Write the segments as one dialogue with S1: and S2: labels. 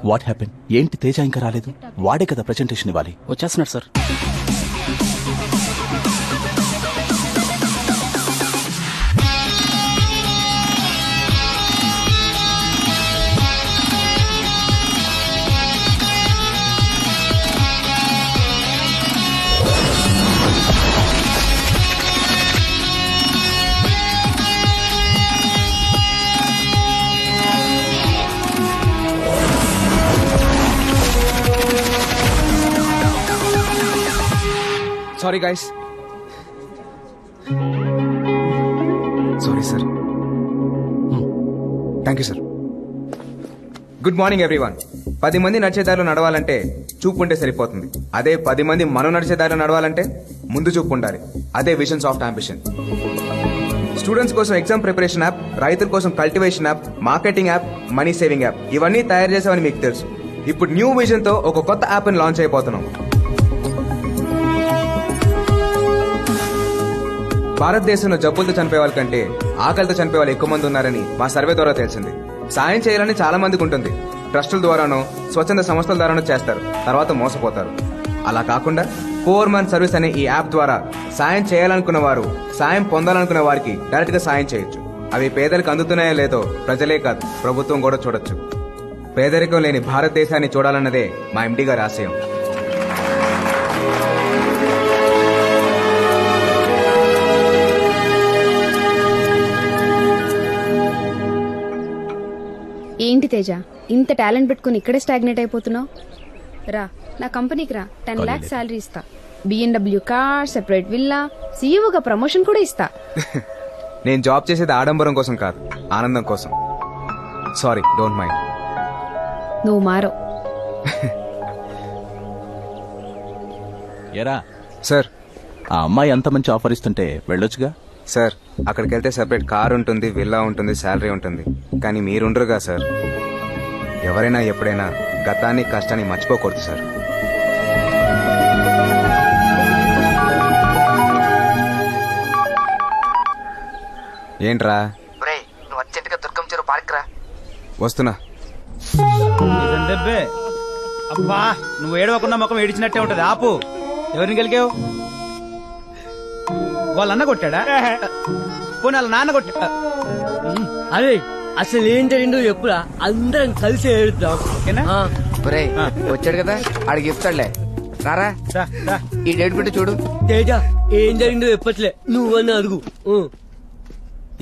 S1: What happen? ఏంటి తేజ ఇంకా రాలేదు? వాడే కదా ప్రెజెంటేషన్ ఇవ్వాలి.
S2: వచ్చేస్తున్నాడు sir.
S3: Sorry guys, sorry sir. Thank you sir. Good morning everyone. 10 మంది నడిచేదారిలో నడవాలంటే చూపు ఉంటే సరిపోతుంది. అదే 10 మంది మనం నడిచేదారిలో నడవాలంటే ముందు చూపు ఉండాలి. అదే విజన్ సాఫ్ట్ అంబిషన్. స్టూడెంట్స్ కోసం ఎగ్జామ్ ప్రిపరేషన్ యాప్, రైతుల కోసం cultivation app, marketing app, money saving app ఇవన్నీ తయారు చేసామని మీకు తెలుసు. ఇప్పుడు న్యూ విజన్ తో ఒక కొత్త యాప్ ని లాంచ్ అయిపోతున్నాం. భారతదేశంలో జబ్బులతో చనిపోయే వాళ్ళ కంటే ఆకలితో చనిపోయే వాళ్ళు ఎక్కువ మంది ఉన్నారని మా సర్వే ద్వారా తెలిసింది. సాయం చేయాలని చాలా మందికి ఉంటుంది. ట్రస్టుల ద్వారానో స్వచ్ఛంద సంస్థల ద్వారానో చేస్తారు, తర్వాత మోసపోతారు. అలా కాకుండా 4 మంత్ సర్వీస్ అనే ఈ యాప్ ద్వారా సాయం చేయాలనుకున్న వారు, సాయం పొందాలనుకున్న వారికి డైరెక్ట్ గా సాయం చేయొచ్చు. అవి పేదలకు అందుతున్నాయో లేదో ప్రజలే కాదు, ప్రభుత్వం కూడా చూడొచ్చు. పేదరికం లేని భారతదేశాన్ని చూడాలన్నదే మా ఎండి గారి ఆశయం.
S4: ఏంటి తేజ, ఇంత టాలెంట్ పెట్టుకుని ఇక్కడే స్టాగ్నేట్ అయిపోతున్నావు? రా నా కంపెనీకి రా, 10 lakhs శాలరీ ఇస్తా, BMW కార్, సెపరేట్ విల్లా, సీఈఓగా ప్రమోషన్ కూడా ఇస్తా.
S3: నేను జాబ్ చేసేది ఆడంబరం కోసం కాదు, ఆనందం కోసం. Sorry, don't mind.
S4: నువ్వు మారో.
S1: ఎరా
S3: సార్,
S1: ఆ అమ్మాయి అంత మంచి ఆఫర్ ఇస్తుంటే వెళ్ళొచ్చుగా.
S3: సార్ అక్కడికి వెళ్తే సెపరేట్ కార్ ఉంటుంది, విల్లా ఉంటుంది, శాలరీ ఉంటుంది. కానీ మీరుండరుగా సార్. ఎవరైనా ఎప్పుడైనా గతాన్ని కష్టాన్ని మర్చిపోకూడదు సార్. ఏంట్రా?
S5: నువ్వు అర్జెంట్ గా దుర్గం చెరువు పార్క్ రా.
S3: వస్తున్నా.
S6: అబ్బా, నువ్వు ఏడవకుండా ముఖం ఏడిచినట్టే ఉంటది. ఆపు. ఎవరిని గెలికావు? వాళ్ళ అన్న కొట్టాడా? పోనీ వాళ్ళ నాన్న కొట్టా?
S7: అరే అసలు ఏం జరిగిందో చెప్పురా, అందరం కలిసి ఏడుద్దాం.
S6: ఓకేనా?
S5: వచ్చాడు కదా, ఆడికి చెప్తాడులే. రారా,
S6: రా, రా.
S5: ఈ డేట్ పెట్టి చూడు.
S7: తేజ ఏం జరిగిందో చెప్పట్లే, నువ్వన్నా అడుగు.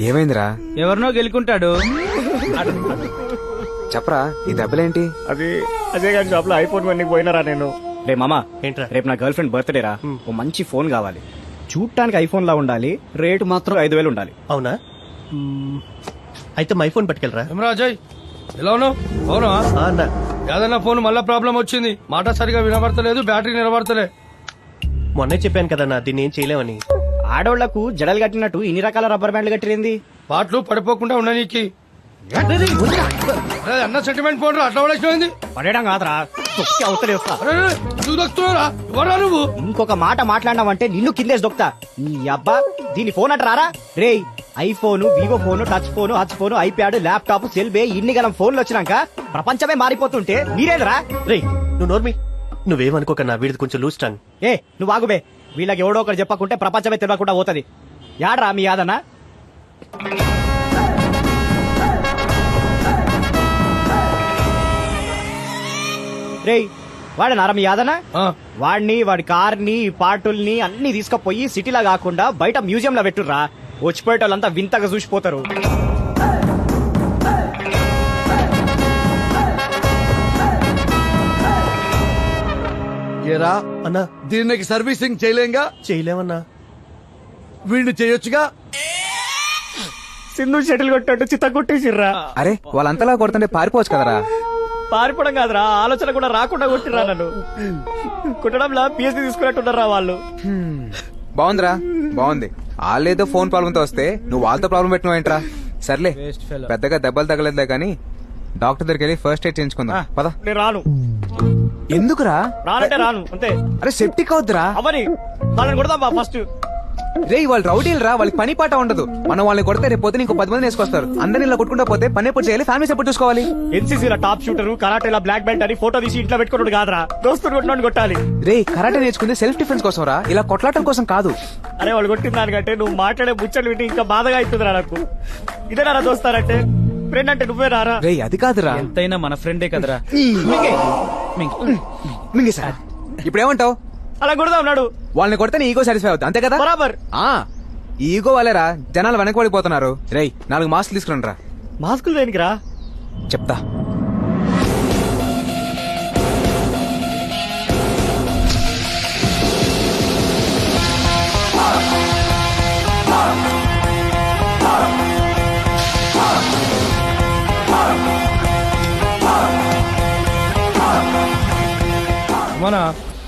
S3: ఏమైందిరా?
S6: ఎవరినో గెలుకుంటాడు.
S3: చెప్పరా, ఈ దెబ్బలేంటి?
S8: అదే కానీ షాప్ లో ఐఫోన్ వన్ పోయినరా నేను.
S6: రే మామా,
S8: ఏంట్రా?
S6: రేపు నా గర్ల్ ఫ్రెండ్ బర్త్డే రా. ఓ మంచి ఫోన్ కావాలి. చూడటానికి ఐఫోన్ లా ఉండాలి, రేటు మాత్రం 5,000 ఉండాలి.
S8: అవునా? అయితే మై ఫోన్ పట్టుకెళ్ళరా.
S9: రాజయ్, ఎలా ఉన్నావు? అవునా
S8: అన్న,
S9: ఏదైనా ఫోన్ మళ్ళా ప్రాబ్లం వచ్చింది. మాట సరిగా వినబడతలేదు, బ్యాటరీ నిలబడతలే.
S8: మొన్నే చెప్పాను కదన్నా దీన్ని ఏం చేయలేమని.
S6: ఆడోళ్లకు జడలు కట్టినట్టు ఇన్ని రకాల రబ్బర్ బ్యాండ్లు కట్టిరింది.
S9: పాటలు పడిపోకుండా ఉండనీకి. అన్న సెంటిమెంట్ ఫోన్ రా, అట్లా పడేసిపోయింది.
S6: పడేయడం కాదురా, తొక్కి అవతలే వస్తా.
S9: ఎవరా నువ్వు?
S6: ఇంకొక మాట మాట్లాడినావంటే నిన్ను కిందేసి దొక్తా. నీ అబ్బా, దీని ఫోన్ అట రారా. రే, iPhone, Vivo phone, touch phone, Hutch phone, iPad, laptop, సెల్బే ఇన్ని గలం ఫోన్లు వచ్చినాక ప్రపంచమే మారిపోతుంటే మీరేంద్రా?
S8: రే నువ్వు నోర్మి, నువ్వేమనుకోకన్నా, వీడిది కొంచెం లూజ్ టంగ్.
S6: ఏ నువ్వు ఆగుబే, వీళ్ళకి ఎవడో ఒకటి చెప్పకుంటే ప్రపంచమే తెలియకుండా పోతది. యాడ్రా మీ యాదనా? రేయ్, వాడనారా మీ యాదనా? వాడిని, వాడి కార్ని, పార్టుల్ని అన్ని తీసుకుపోయి సిటీలా కాకుండా బయట మ్యూజియం లో పెట్టుర్రా. వచ్చిపోయేటోళ్ళంతా వింతగా చూసిపోతారు.
S9: ఏరా
S8: అన్నా,
S9: దీనికి సర్వీసింగ్ చేయలేంగా?
S8: చేయలేమన్నా.
S9: వీడిని చేయొచ్చుగా.
S8: సింధు షటిల్ కొట్టాడు, చిత్త కొట్టేసిర్రా.
S3: అరే వాళ్ళంతలా కొడుతుంటే పారిపోవచ్చు కదరా.
S8: పారిపోవడం కాదురా, ఆలోచన కూడా రాకుండా కొట్టిర్రా నన్ను. కుట్టడంలా పిఎస్సీ తీసుకున్నట్టున్నారా వాళ్ళు.
S3: బాగుందిరా, బాగుంది. వాళ్ళేదో ఫోన్ ప్రాబ్లంతో వస్తే నువ్వు వాళ్ళతో ప్రాబ్లం పెట్టినావు ఏంట్రా? సర్లే, పెద్దగా దెబ్బలు తగలేదులే కానీ డాక్టర్ దగ్గరికి వెళ్ళి ఫస్ట్ ఎయిడ్ చేయించుకుందాం పద.
S8: నేను రాను.
S3: ఎందుకురా?
S8: రానంటే రాను అంతే.
S3: అరే సెప్టిక్ అవుద్దురా.
S8: అవని వాళ్ళని కొడదాం బా ఫస్ట్.
S3: రే వాళ్ళు రౌడీలు రా, వాళ్ళకి పని పాట ఉండదు. మనం వాళ్ళని కొడితే రేపు పొద్దున ఇంకో 10 మంది వేసుకొస్తారు. అందరిని ఇలా కొట్టుకుంటా పోతే పని ఎప్పుడు చేయాలి, ఫ్యామిలీస్ ఎప్పుడు చూసుకోవాలి?
S6: ఎన్సీసీలో టాప్ షూటర్, కరాటేలో బ్లాక్ బెల్ట్ అని ఫోటో తీసి ఇంట్లో పెట్టుకున్నాడు కాదురా, దోస్తులు కొట్టినోడిని కొట్టాలి.
S3: రే కరాటే నేర్చుకుంది సెల్ఫ్ డిఫెన్స్ కోసం రా, ఇలా కొట్లాటం కోసం కాదు.
S6: అరే వాళ్ళు కొట్టిన దానికంటే నువ్వు మాట్లాడే ముచ్చట్లు వింటే ఇంకా బాధగా అవుతుందిరా నాకు. ఇదేనా దోస్తారంటే? ఫ్రెండ్ అంటే నువ్వే రారా.
S3: రే అది కాదురా.
S8: ఎంతైనా మన ఫ్రెండే కదరా.
S3: మింగే సార్ ఇప్పుడు ఏమంటావు?
S6: అలా కొడదా ఉన్నాడు.
S3: వాళ్ళని కొడితే ఈగో సాటిస్ఫై అవుతుంది, అంతే కదా?
S6: బరాబర్.
S3: ఆ ఈగో వాళ్ళేరా జనాలు వెనకబడిపోతున్నారు. రేయ్ 4 మాస్క్ తీసుకురండి రా.
S6: మాస్కులు దేనికి రా?
S3: చెప్తా.
S9: మన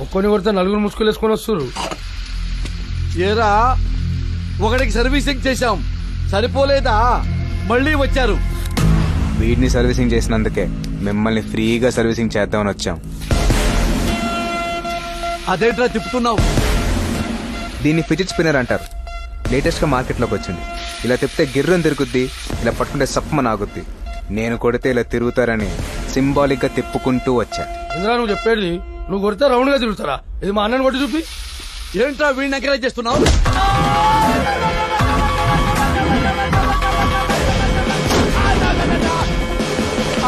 S9: ఒక్కొని కొడితే 4 ముసుగులు వేసుకొని వస్తారు.
S2: ఏరా ఒకటికి సర్వీసింగ్ చేశాం, సరిపోలేదా? మళ్ళీ వచ్చారు.
S3: వీడిని సర్వీసింగ్ చేసినందుకే మిమ్మల్ని ఫ్రీగా సర్వీసింగ్ చేద్దామని వచ్చాం.
S2: అదేంట్రా తిప్పుతున్నావు?
S3: దీన్ని ఫిజిట్ స్పిన్నర్ అంటారు. లేటెస్ట్ గా మార్కెట్ లోకి వచ్చింది. ఇలా తిప్పితే గిర్రం తిరుగుద్ది, ఇలా పట్టుకుంటే సప్పమని ఆగుద్ది. నేను కొడితే ఇలా తిరుగుతారని సింబాలిక్ గా తిప్పుకుంటూ వచ్చా.
S9: ఇంద్రా నువ్వు చెప్పేది, నువ్వు కొడితే రౌండ్ గా తిరుగుతారా? ఇది మా అన్నని కొట్టి చూపి.
S2: ఏంట్రా వీడిని ఎంకరేజ్ చేస్తున్నావు?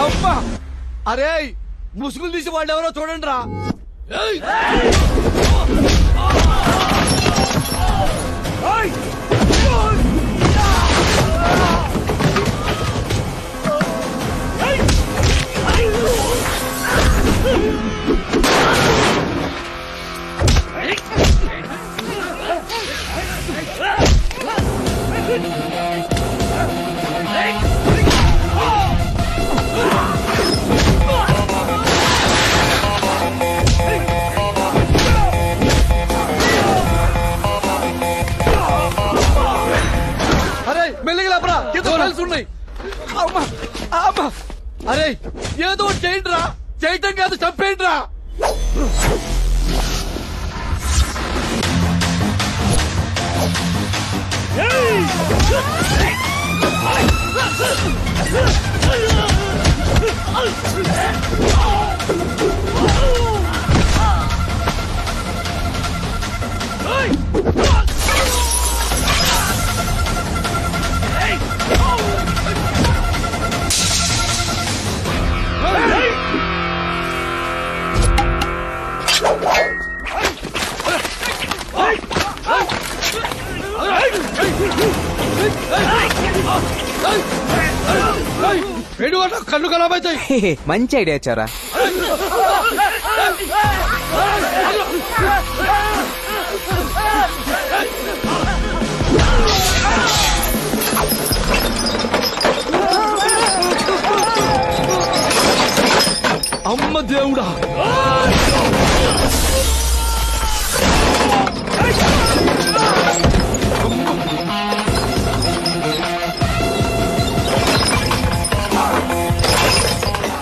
S2: అమ్మా అరే ముసుగులు తీసి వాళ్ళు ఎవరో చూడండి రా. అరే మెల్లిగా లేపరా, కింద ఫైల్స్ ఉన్నాయి. అమ్మా అమ్మా అరే ఏదో చేయండి రా, చేయటం కాదు చంపేయండి రా.
S9: కళ్ళు ఖరాబ్ అవుతాయి.
S3: మంచి ఐడియా ఇచ్చారా.
S2: అమ్మ దేవుడా,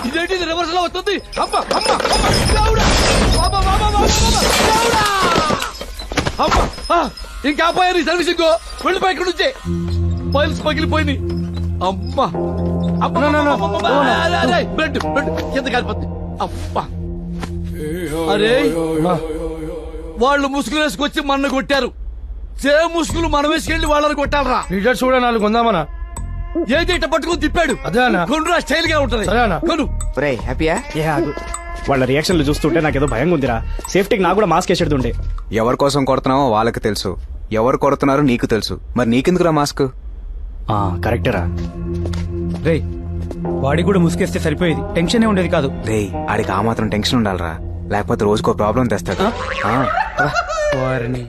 S2: ఇదేంటి రివర్స్ లో వస్తుంది? అమ్మ అమ్మ అమ్మ దేవుడా, అమ్మ అమ్మ అమ్మ దేవుడా, అమ్మ ఇంకా పోయారు సర్వీసింగ్. వెళ్ళిపోయి ఇక్కడ నుంచే ఫైల్స్ పగిలిపోయింది. అమ్మా బ్లడ్ బ్లడ్ కింద కాలిపోతుంది. అమ్మా అరే వాళ్ళు ముసుగులు వేసుకొచ్చి మన కొట్టారు. సేమ్ ముసుగులు మనం వేసుకెళ్ళి వాళ్ళని కొట్టాలరా.
S9: లీడర్స్ కూడా 4 కొందామనా?
S2: ఏది ఇట్ట పట్టుకుని తిప్పాడు.
S9: అదే అన్న.
S2: కొనురా, స్టైల్ గా ఉంటది.
S9: సరే అన్న.
S2: కొను.
S5: ఒరే హ్యాపీయా?
S6: ఏ ఆగు. వాళ్ళ రియాక్షన్లు చూస్తుంటే నాకేదో భయంగా ఉందిరా. సేఫ్టీకి నాకు కూడా మాస్క్ వేసేడుతుండే.
S3: ఎవరి కోసం కొడుతున్నావో వాళ్ళకి తెలుసు, ఎవరు కొడుతున్నారో నీకు తెలుసు. మరి నీకెందుకురా మాస్క్?
S6: కరెక్టరా.
S8: రే వాడికి కూడా ముసుకేస్తే సరిపోయేది, టెన్షన్ ఉండేది కాదు.
S3: రేయ్ ఆడికి ఆ మాత్రం టెన్షన్ ఉండాలరా, లేకపోతే రోజుకో ప్రాబ్లం తెస్తాడు.
S8: వారిని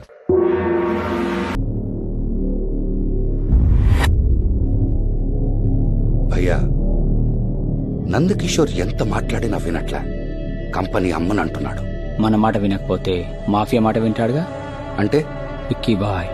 S10: భయ్యా నందకిషోర్ ఎంత మాట్లాడినా వినట్లా. కంపెనీ అమ్మని అంటున్నాడు.
S7: మన మాట వినకపోతే మాఫియా మాట వింటాడుగా.
S10: అంటే
S7: విక్కీ బాయ్